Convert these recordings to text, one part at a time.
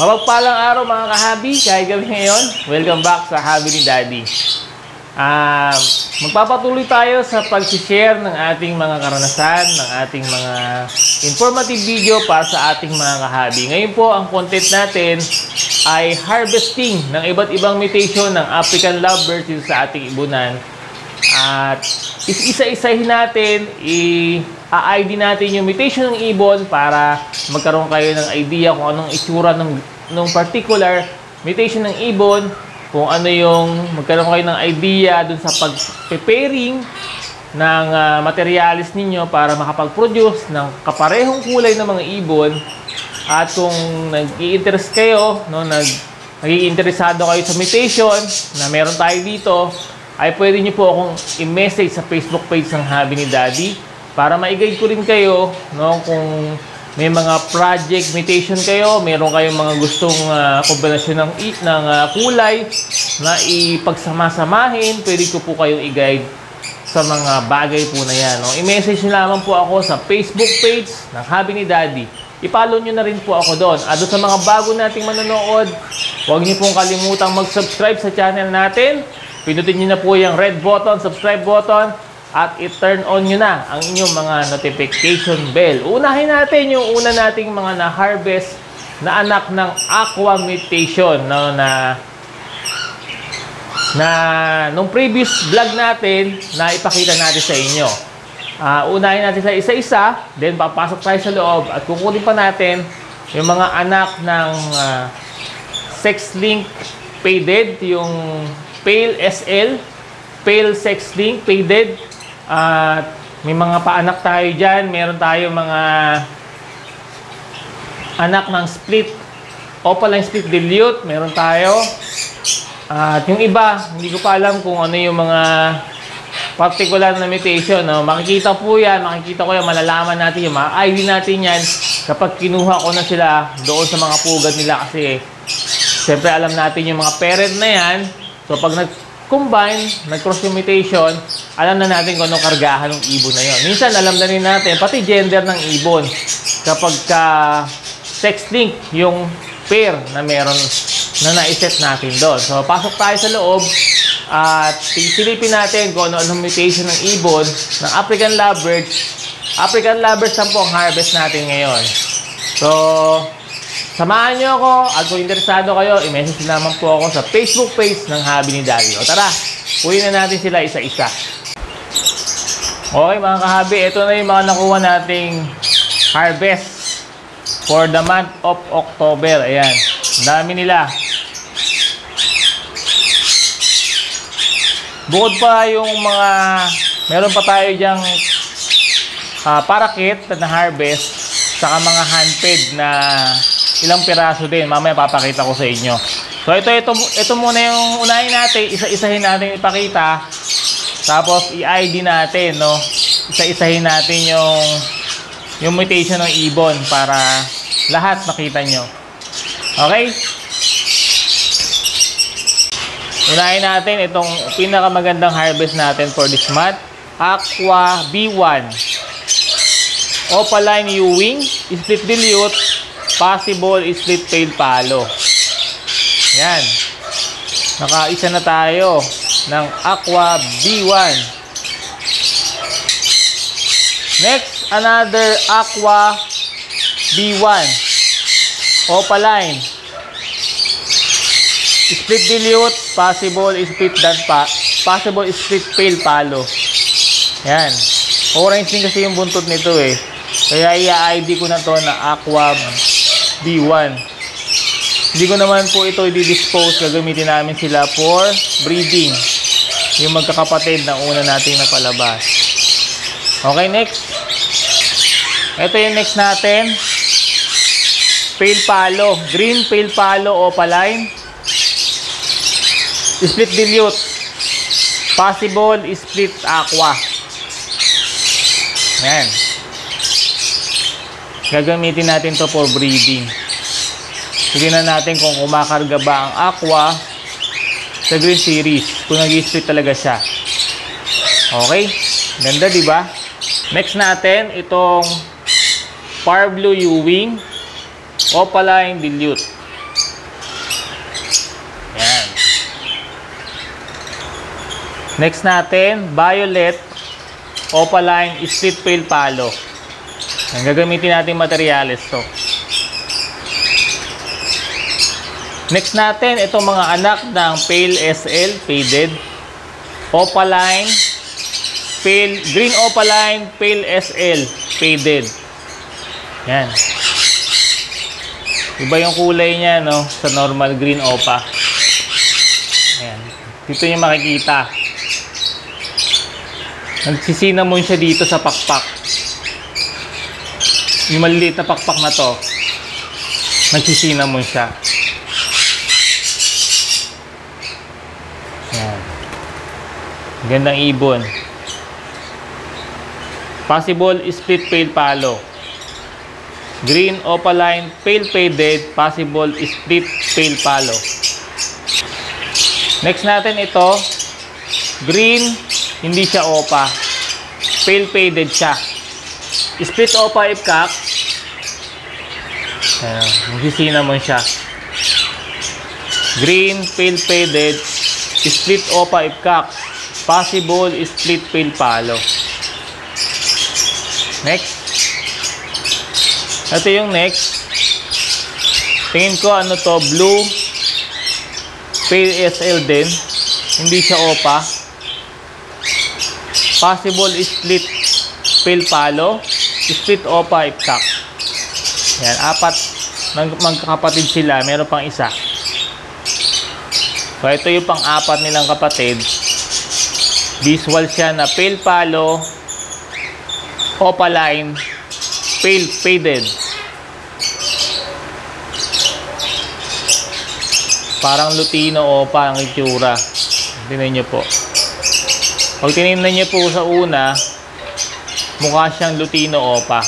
Mapagpalang araw mga kahabi, kahit gabi ngayon, welcome back sa Habi ni Daddy. Magpapatuloy tayo sa pag-share ng ating mga karanasan, ng ating mga informative video para sa ating mga kahabi. Ngayon po, ang content natin ay harvesting ng iba't ibang mutation ng African lovebirds dito sa ating ibunan. At isa-isahin natin, i-ID natin yung mutation ng ibon para magkaroon kayo ng idea kung anong itsura ng particular mutation ng ibon, kung ano yung magkaroon kayo ng idea dun sa pag-preparing ng materialis ninyo para makapag-produce ng kaparehong kulay ng mga ibon. At kung nag-i-interest kayo, nag-i-interesado kayo sa mutation na meron tayo dito, ay pwede nyo po akong i-message sa Facebook page ng Habi ni Daddy para ma-guide ko rin kayo, kung may mga project mutation kayo, meron kayong mga gustong kombinasyon ng kulay na ipagsama-samahin, pwede ko po kayong i-guide sa mga bagay po na yan. I-message nyo lamang po ako sa Facebook page ng Habi ni Daddy. I-follow nyo na rin po ako doon. At doon sa mga bago nating manonood, huwag nyo pong kalimutang mag-subscribe sa channel natin. Pinutin nyo na po yung red button, subscribe button, at i-turn on nyo na ang inyong mga notification bell. Unahin natin yung una nating mga na-harvest na anak ng aqua mutation, nung previous vlog natin na ipakita natin sa inyo. Unahin natin sa isa-isa, then papasok tayo sa loob at kukunin pa natin yung mga anak ng sex-link faded, yung pale SL, pale sex-link faded. At may mga paanak tayo dyan. Meron tayo mga anak ng split opaline split dilute. Meron tayo. At yung iba, hindi ko pa alam kung ano yung mga particular na mutation. Makikita po yan. Makikita ko yan. Malalaman natin yung mga ID natin yan kapag kinuha ko na sila doon sa mga pugad nila. Kasi siyempre alam natin yung mga parent na yan. So pag nag-combine, nag-cross yung mutation, alam na natin kung anong kargahan ng ibon na yun. Minsan alam na rin natin, pati gender ng ibon. Kapag sex-link yung pair na meron na naiset natin doon. So pasok tayo sa loob at silipin natin kung ano-anong mutation ng ibon ng African lovebirds. African lovebirds lang po ang harvest natin ngayon. So samahan nyo ako at kung interesado kayo, i-message naman po ako sa Facebook page ng Habi ni Daddy. O tara, kunin na natin sila isa-isa. Okay mga kahabi, ito na yung mga nakuha nating harvest for the month of October. Ayan, dami nila. Bukod pa yung mga, meron pa tayo dyang parakit na harvest, saka mga handfed na ilang piraso din. Mamaya papakita ko sa inyo. So ito muna yung unahin natin, isa-isahin natin ipakita. Tapos i-ID natin, isa-isahin natin yung mutation ng ibon para lahat makita nyo. Okay? Unahin natin itong pinakamagandang harvest natin for this month. Aqua B1 Opaline Ewing Split Dilute Possible split tail palo. Yan. Nakaisa na tayo ng Aqua B1. Next, another Aqua B1 Opaline Split Dilute Possible split tail palo. Yan. Orange din kasi yung buntot nito eh. Kaya i-ID ko na to na Aqua B1. Hindi ko naman po ito i-dispose. Gagamitin namin sila for breeding. Yung magkakapatid na una nating napalabas. Okay, next. Ito yung next natin. Pale palo. Green pale palo opaline. Split dilute. Possible split aqua. Ayan. Gagamitin natin to for breeding. Tignan natin kung kumakarga ba ang aqua sa green series. Kung nag-split talaga siya. Okay? Ganda, di ba? Next natin, itong Par Blue Ewing Opaline Dilute. Next natin, violet, opaline, split pale palo. Ang gagamitin natin materyales to. Next natin, itong mga anak ng pale SL, faded, opaline, pale, green opaline, pale SL, faded. Yan. Iba yung kulay niya, no? Sa normal green opa. Ayan. Dito yung makikita. Nagsisinamon siya dito sa pakpak. Yung maliliit na pakpak na to, nagsisinamon siya. Ayan. Gandang ibon. Possible split pale palo. Green opaline, pale faded, possible split pale palo. Next natin ito, green, hindi siya opa, pale faded siya. Split opa ipkak. Ayan, magsisinamon siya. Green, pale faded, split opa ipkak, possible split pale palo. Next. Ito yung next. Tingin ko ano to, blue pale SL din. Hindi siya opa. Possible split pale palo, split opa ipkak. Yan, apat magkakapatid sila, meron pang isa. So ito yung pang-apat nilang kapatid. Visual siya na pale palo, opaline, pale faded. Parang lutino opa ang itsura. Tingnan niyo po. Pag tinignan niyo po sa una, mukha siyang lutino opa.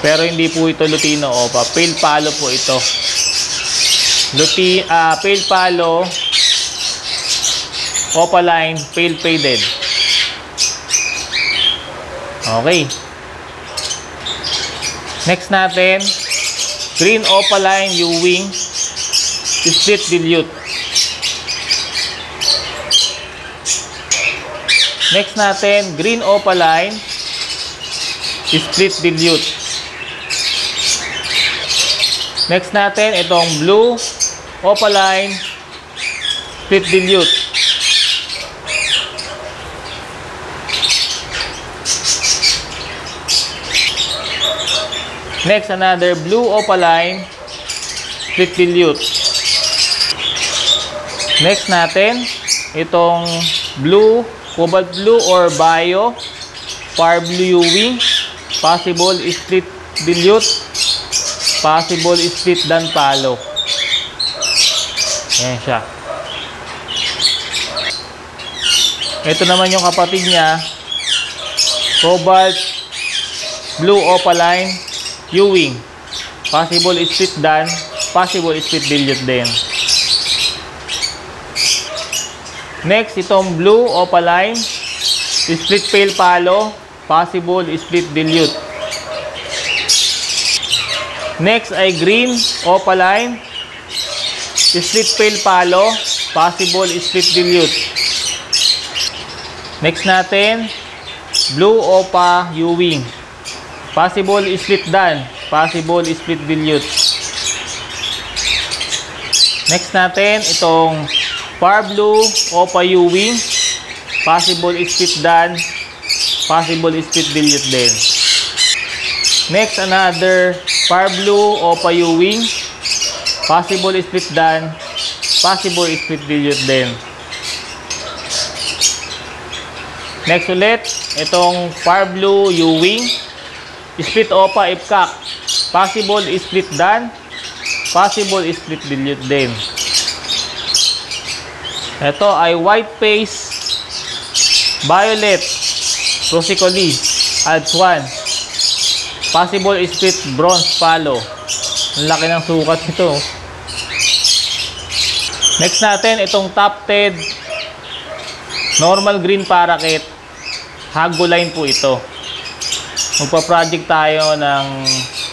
Pero hindi po ito lutino opa. Pale palo po ito. Pale palo, opaline, pale faded. Okay. Next natin, green opaline, U-wing, split dilute. Next natin, green opaline, split dilute. Next natin, itong blue opaline, split dilute. Next, another blue opaline, split dilute. Next natin, itong blue, cobalt blue or bio, far blue U-wing, possible split dilute, possible split dan palo. Ayan siya. Ito naman yung kapatid niya, cobalt blue opaline, U-wing, possible split dan, possible split dilute din. Next, itong blue opaline, split pale palo, possible split dilute. Next ay green opaline, split pale palo, possible split dilute. Next natin, blue opa U-wing, possible split dan, possible split dilute. Next natin, itong far blue opa U-wing, possible split dan, possible split dilute din. Next, another far blue opa U-wing, possible split dan, possible split dilute din. Next ulit, itong far blue U-wing, split opa ipkak, possible split dan, possible split dilute din. Ito ay white face, violet, rosicoli, adds 1, possible split bronze palo. Ang laki ng sukat nito. Next natin, itong top-ted, normal green parakeet, Hagoline po ito. Magpa-project tayo ng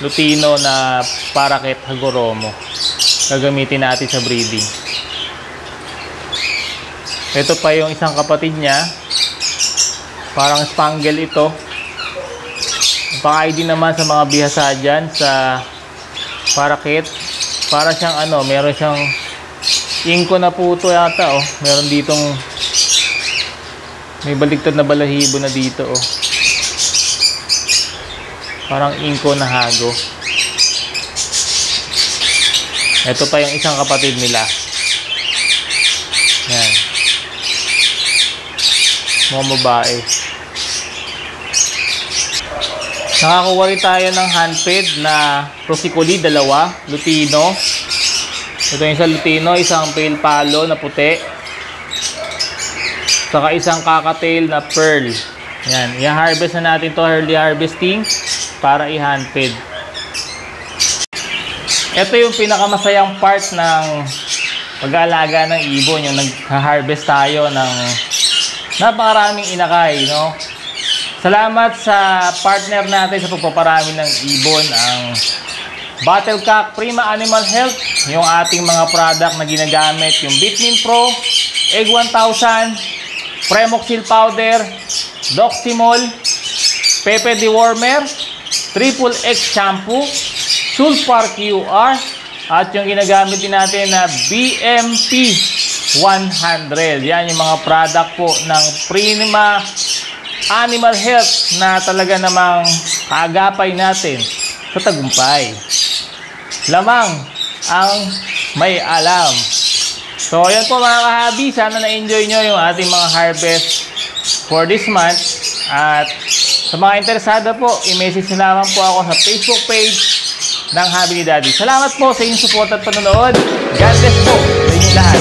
lutino na parakeet Hagoromo. Gagamitin natin sa breeding. Ito pa yung isang kapatid niya. Parang spangle ito. Pang-ID naman sa mga bihasa dyan sa parakit. Para siyang ano, meron siyang inko na puto yata oh. Meron ditong may baliktad na balahibo na dito oh. Parang inko na hago. Ito pa yung isang kapatid nila. Yan. Mga babae. Nakakuha rin tayo ng handfeed na Prosicoli, dalawa. Lutino. Ito yung isang Lutino, isang pale palo na puti. Saka isang kakatail na pearl. Yan. I-harvest na natin to, early harvesting para i-handfeed. Ito yung pinakamasayang part ng pag-aalaga ng ibon, yung nag-harvest tayo ng napakaraming inakay, no? Salamat sa partner natin sa pagpaparami ng ibon, ang Battlecock Prima Animal Health, yung ating mga product na ginagamit, yung Bitmin Pro, Egg 1000, Premoxil Powder, Doximol, Pepe Dewormer, Triple X Shampoo, Sulfar QR, at yung ginagamit din natin na BMP 100. Yan yung mga product po ng Prima Animal Health na talaga namang kaagapay natin sa tagumpay. Lamang ang may alam. So, yan po mga kahabi. Sana na-enjoy nyo yung ating mga harvest for this month. At sa mga interesado po, i-message nyo naman po ako sa Facebook page ng Hobby ni Daddy. Salamat po sa inyong support at panonood. God bless po sa inyong lahat.